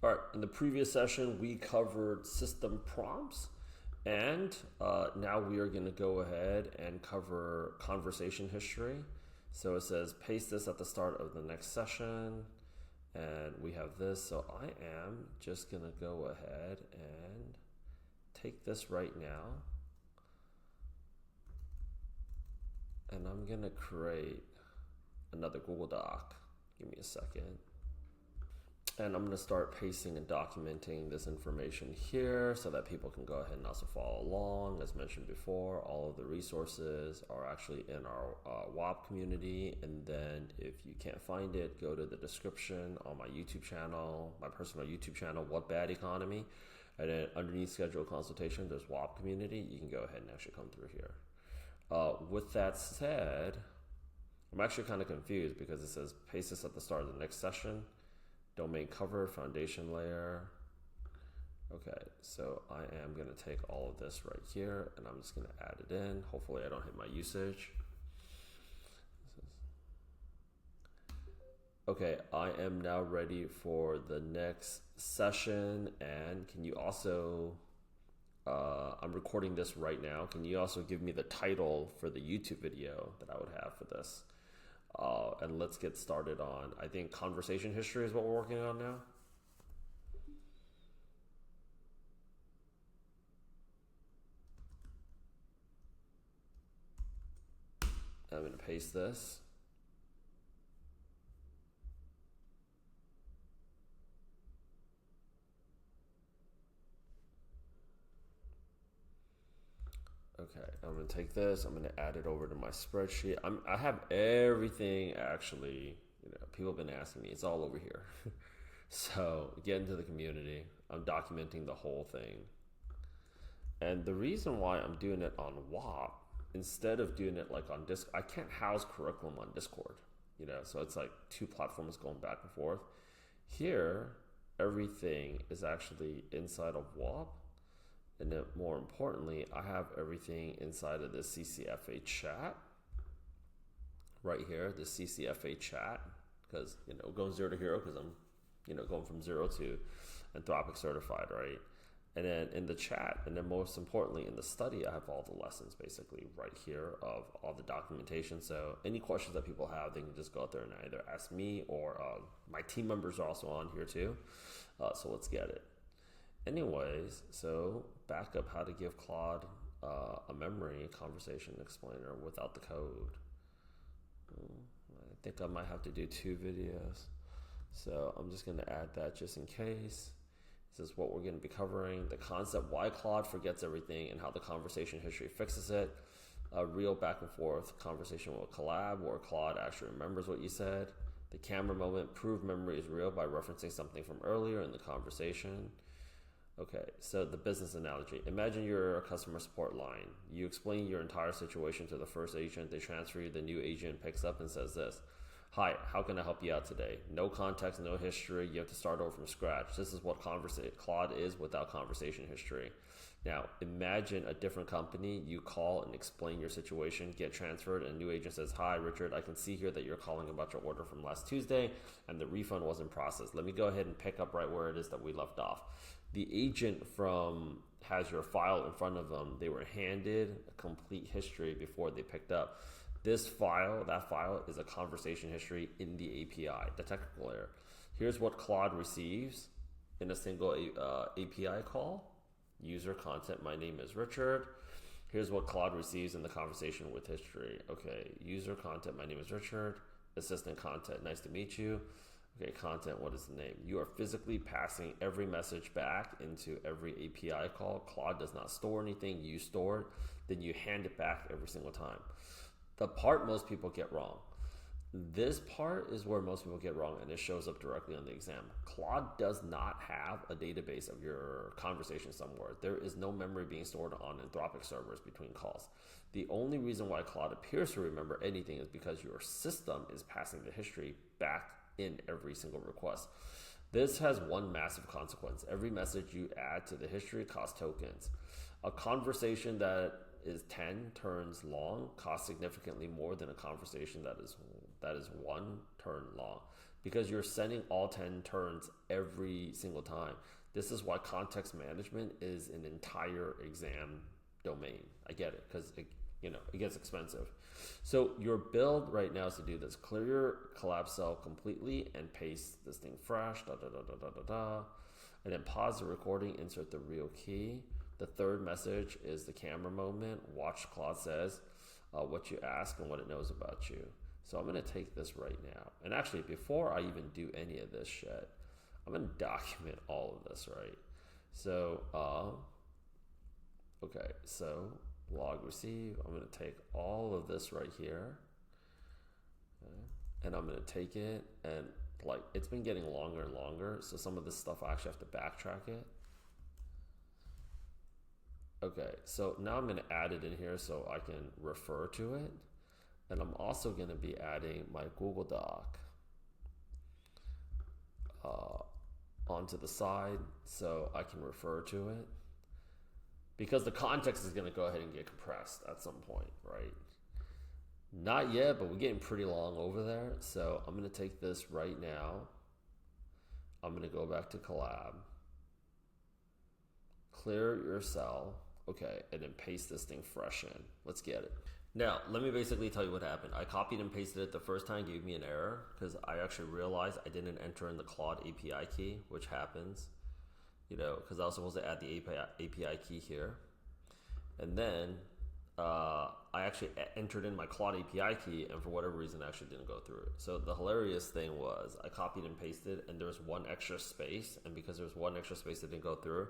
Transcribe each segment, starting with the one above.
All right, in the previous session, we covered system prompts, and now we are going to go ahead and cover conversation history. So it says paste this at the start of the next session, and we have this. So I am just going to go ahead and take this right now, and I'm going to create another Google Doc. Give me a second. And I'm going to start pasting and documenting this information here so that people can go ahead and also follow along. As mentioned before, all of the resources are actually in our WAP community. And then if you can't find it, go to the description on my YouTube channel, my personal YouTube channel, What Bad Economy. And then underneath scheduled consultation, there's WAP community. You can go ahead and actually come through here. With that said, I'm actually kind of confused because it says paste this at the start of the next session. Domain cover, foundation layer. Okay, so I am going to take all of this right here and I'm just going to add it in. Hopefully I don't hit my usage. Okay, I am now ready for the next session. And can you also, I'm recording this right now. Can you also give me the title for the YouTube video that I would have for this? And let's get started on, I think conversation history is what we're working on now. I'm going to paste this. Okay, I'm going to take this. I'm going to add it over to my spreadsheet. I have everything actually, people have been asking me. It's all over here. So get into the community. I'm documenting the whole thing. And the reason why I'm doing it on WAP instead of doing it like on Discord, I can't house curriculum on Discord, so it's like two platforms going back and forth. Here, everything is actually inside of WAP. And then more importantly, I have everything inside of this CCFA chat right here, the CCFA chat, because, going zero to hero because I'm, going from 0 to Anthropic certified, right? And then in the chat, and then most importantly in the study, I have all the lessons basically right here of all the documentation. So any questions that people have, they can just go out there and either ask me or my team members are also on here too. So let's get it. Anyways, so back up how to give Claude a memory conversation explainer without the code. I think I might have to do 2 videos. So I'm just going to add that just in case. This is what we're going to be covering. The concept, why Claude forgets everything and how the conversation history fixes it. A real back and forth conversation with collab where Claude actually remembers what you said. The camera moment, prove memory is real by referencing something from earlier in the conversation. Okay, so the business analogy. Imagine you're a customer support line. You explain your entire situation to the first agent. They transfer you. The new agent picks up and says this. Hi, how can I help you out today? No context, no history. You have to start over from scratch. This is what Claude is without conversation history. Now, imagine a different company. You call and explain your situation, get transferred, and a new agent says, hi, Richard, I can see here that you're calling about your order from last Tuesday, and the refund wasn't processed. Let me go ahead and pick up right where it is that we left off. The agent has your file in front of them. They were handed a complete history before they picked up. That file is a conversation history in the API, the technical layer. Here's what Claude receives in a single API call. User content, my name is Richard. Here's what Claude receives in the conversation with history. Okay, user content, my name is Richard. Assistant content, nice to meet you. Okay, content, what is the name? You are physically passing every message back into every API call. Claude does not store anything, you store it, then you hand it back every single time. The part most people get wrong. This part is where most people get wrong, and it shows up directly on the exam. Claude does not have a database of your conversation somewhere. There is no memory being stored on Anthropic servers between calls. The only reason why Claude appears to remember anything is because your system is passing the history back in every single request. This has one massive consequence. Every message you add to the history costs tokens. A conversation that is 10 turns long costs significantly more than a conversation that is 1 turn long. because you're sending all 10 turns every single time. This is why context management is an entire exam domain. I get it, because it gets expensive. So your build right now is to do this: clear your collapse cell completely and paste this thing fresh, and then pause the recording, insert the real key. The third message is the camera moment. Watch Claude says what you ask and what it knows about you. So I'm going to take this right now. And actually, before I even do any of this shit, I'm going to document all of this, right? So, okay, so log receive. I'm going to take all of this right here. Okay, and I'm going to take it, and like, it's been getting longer and longer. So some of this stuff I actually have to backtrack it. Okay, so now I'm going to add it in here so I can refer to it. And I'm also going to be adding my Google Doc onto the side so I can refer to it. Because the context is going to go ahead and get compressed at some point, right? Not yet, but we're getting pretty long over there. So I'm going to take this right now. I'm going to go back to collab. Clear your cell. Okay, and then paste this thing fresh in. Let's get it. Now, let me basically tell you what happened. I copied and pasted it the first time, gave me an error, because I actually realized I didn't enter in the Claude API key, which happens, because I was supposed to add the API key here. And then I actually entered in my Claude API key, and for whatever reason, I actually didn't go through it. So the hilarious thing was I copied and pasted, and there was one extra space, and because there was one extra space that didn't go through,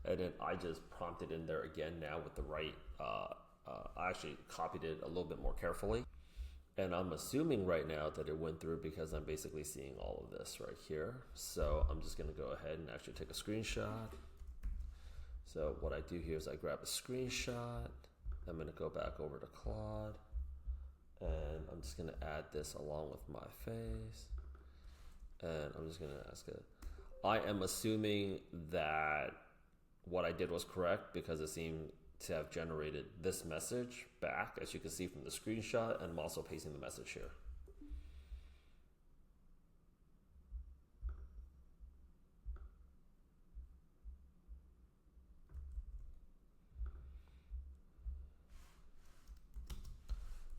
and then I just prompted in there again now with the right I actually copied it a little bit more carefully. And I'm assuming right now that it went through because I'm basically seeing all of this right here. So I'm just going to go ahead and actually take a screenshot. So what I do here is I grab a screenshot. I'm going to go back over to Claude. And I'm just going to add this along with my face. And I'm just going to ask it. I am assuming that what I did was correct because it seemed to have generated this message back, as you can see from the screenshot, and I'm also pasting the message here.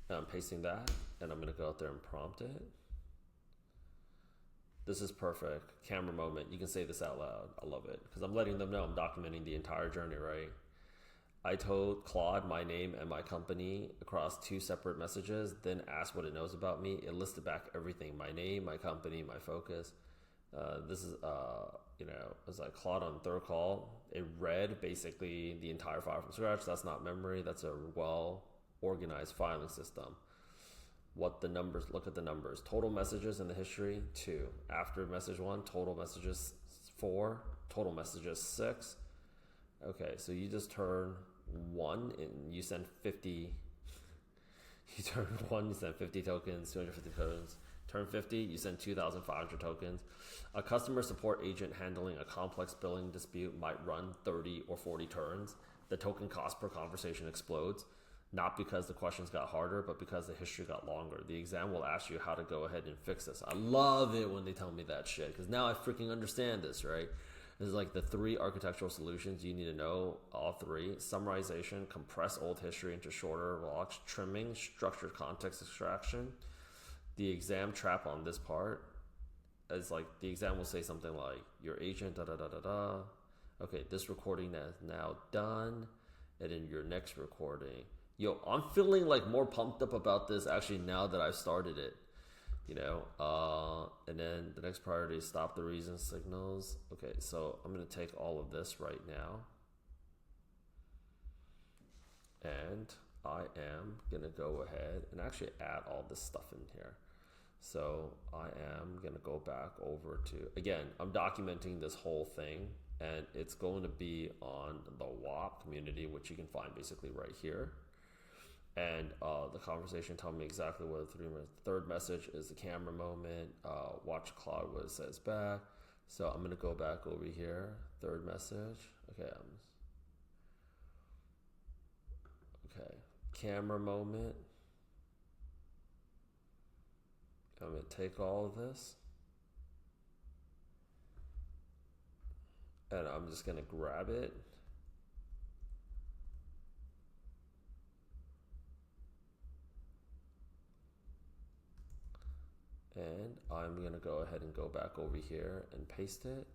And I'm pasting that, and I'm going to go out there and prompt it. This is perfect. Camera moment. You can say this out loud. I love it because I'm letting them know I'm documenting the entire journey, right? I told Claude my name and my company across 2 separate messages, then asked what it knows about me. It listed back everything: my name, my company, my focus. This is, it was like Claude on third call. It read basically the entire file from scratch. That's not memory. That's a well-organized filing system. What the numbers, look at the numbers. Total messages in the history, 2. After message 1, total messages 4. Total messages 6. Okay, so you just turn 1 and you send 50. You turn 1, you send 50 tokens, 250 tokens. Turn 50, you send 2,500 tokens. A customer support agent handling a complex billing dispute might run 30 or 40 turns. The token cost per conversation explodes, not because the questions got harder, but because the history got longer. The exam will ask you how to go ahead and fix this. I love it when they tell me that shit, because now I freaking understand this, right? This is like the 3 architectural solutions you need to know, all 3. Summarization, compress old history into shorter blocks. Trimming, structured context extraction. The exam trap on this part is like, the exam will say something like, your agent, da-da-da-da-da. Okay, this recording is now done. And then your next recording. Yo, I'm feeling like more pumped up about this actually now that I've started it. And then the next priority is stop the reason signals. Okay, so I'm going to take all of this right now. And I am going to go ahead and actually add all this stuff in here. So I am going to go back over to, again, I'm documenting this whole thing, and it's going to be on the WAP community, which you can find basically right here. And the conversation told me exactly what the third message is: the camera moment. Watch Claude what it says back. So I'm going to go back over here. Third message. Okay. Okay. Camera moment. I'm going to take all of this. and I'm just gonna grab it. And I'm gonna go ahead and go back over here and paste it.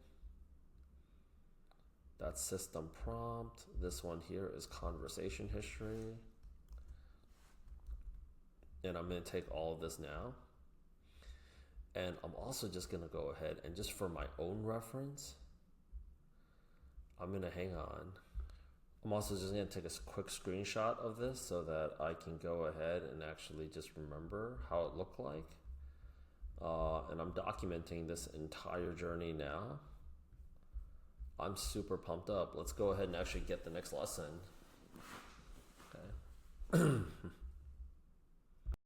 That's system prompt. This one here is conversation history. And I'm gonna take all of this now. And I'm also just gonna go ahead and just for my own reference, I'm gonna hang on. I'm also just gonna take a quick screenshot of this so that I can go ahead and actually just remember how it looked like. And I'm documenting this entire journey now. I'm super pumped up. Let's go ahead and actually get the next lesson. Okay.